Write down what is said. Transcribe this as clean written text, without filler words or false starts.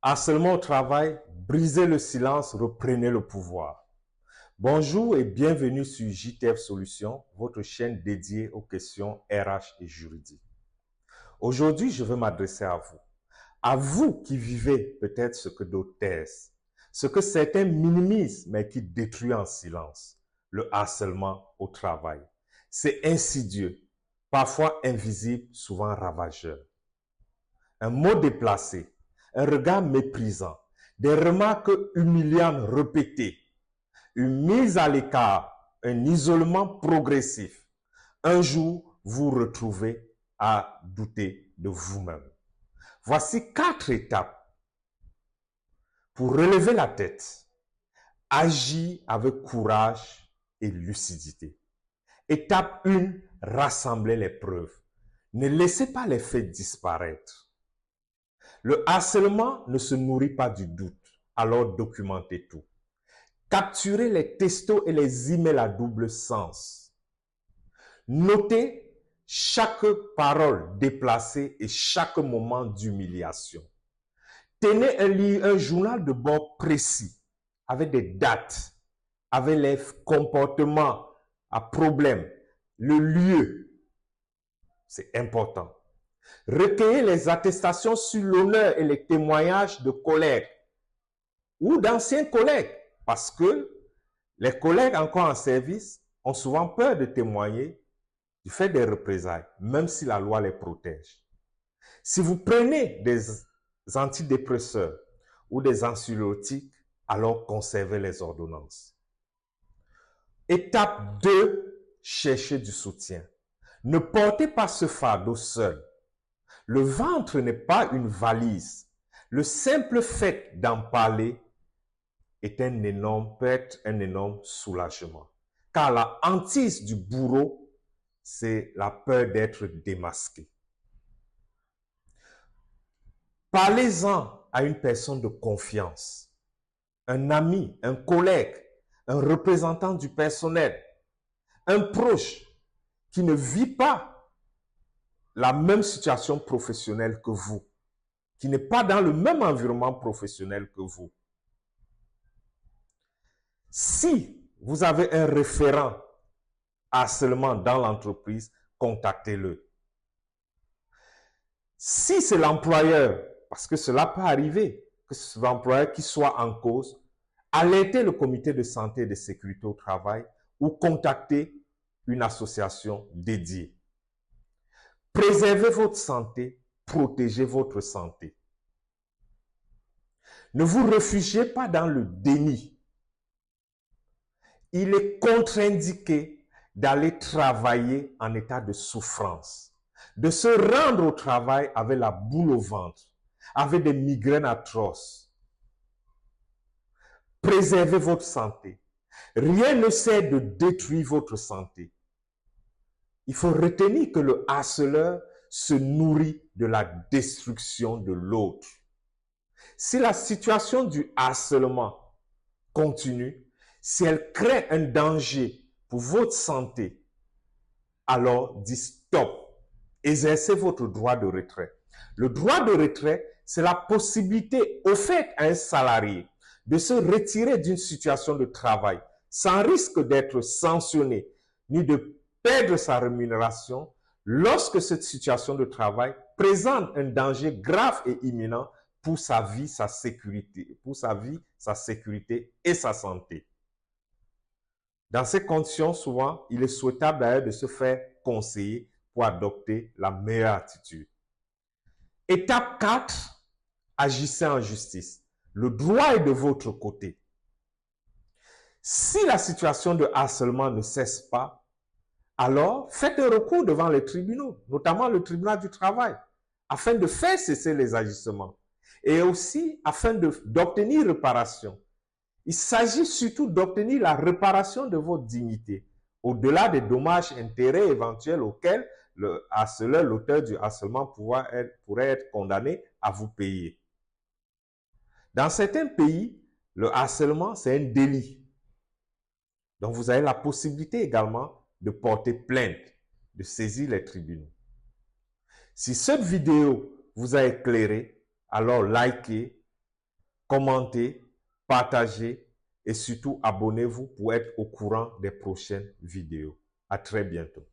Harcèlement au travail, brisez le silence, reprenez le pouvoir. Bonjour et bienvenue sur JTF Solutions, votre chaîne dédiée aux questions RH et juridiques. Aujourd'hui, je veux m'adresser à vous. À vous qui vivez peut-être ce que d'autres taisent, ce que certains minimisent mais qui détruit en silence, le harcèlement au travail. C'est insidieux, parfois invisible, souvent ravageur. Un mot déplacé, un regard méprisant, des remarques humiliantes répétées, une mise à l'écart, un isolement progressif. Un jour, vous vous retrouvez à douter de vous-même. Voici 4 étapes pour relever la tête. Agir avec courage et lucidité. Étape 1, rassemblez les preuves. Ne laissez pas les faits disparaître. Le harcèlement ne se nourrit pas du doute, alors documentez tout. Capturez les textos et les emails à double sens. Notez chaque parole déplacée et chaque moment d'humiliation. Tenez un journal de bord précis, avec des dates, avec les comportements à problème, le lieu. C'est important. Recueillez les attestations sur l'honneur et les témoignages de collègues ou d'anciens collègues, parce que les collègues encore en service ont souvent peur de témoigner du fait des représailles, même si la loi les protège. Si vous prenez des antidépresseurs ou des anxiolytiques, alors conservez les ordonnances. Étape 2, cherchez du soutien. Ne portez pas ce fardeau seul. Le ventre n'est pas une valise. Le simple fait d'en parler peut être un énorme soulagement. Car la hantise du bourreau, c'est la peur d'être démasqué. Parlez-en à une personne de confiance, un ami, un collègue, un représentant du personnel, un proche qui ne vit pas la même situation professionnelle que vous, qui n'est pas dans le même environnement professionnel que vous. Si vous avez un référent harcèlement dans l'entreprise, contactez-le. Si c'est l'employeur, parce que cela peut arriver, que c'est l'employeur qui soit en cause, alertez le comité de santé et de sécurité au travail ou contactez une association dédiée. Préservez votre santé, protégez votre santé. Ne vous réfugiez pas dans le déni. Il est contre-indiqué d'aller travailler en état de souffrance, de se rendre au travail avec la boule au ventre, avec des migraines atroces. Préservez votre santé. Rien ne sert de détruire votre santé. Il faut retenir que le harceleur se nourrit de la destruction de l'autre. Si la situation du harcèlement continue, si elle crée un danger pour votre santé, alors dites stop. Exercez votre droit de retrait. Le droit de retrait, c'est la possibilité offerte à un salarié de se retirer d'une situation de travail sans risque d'être sanctionné ni de perdre sa rémunération lorsque cette situation de travail présente un danger grave et imminent pour sa vie, sa sécurité, et sa santé. Dans ces conditions, souvent, il est souhaitable d'ailleurs de se faire conseiller pour adopter la meilleure attitude. Étape 4, agissez en justice. Le droit est de votre côté. Si la situation de harcèlement ne cesse pas, alors faites un recours devant les tribunaux, notamment le tribunal du travail, afin de faire cesser les agissements et aussi afin d'obtenir réparation. Il s'agit surtout d'obtenir la réparation de votre dignité, au-delà des dommages intérêts éventuels auxquels le harceleur, l'auteur du harcèlement pourrait être condamné à vous payer. Dans certains pays, le harcèlement, c'est un délit. Donc, vous avez la possibilité également de porter plainte, de saisir les tribunaux. Si cette vidéo vous a éclairé, alors likez, commentez, partagez et surtout abonnez-vous pour être au courant des prochaines vidéos. À très bientôt.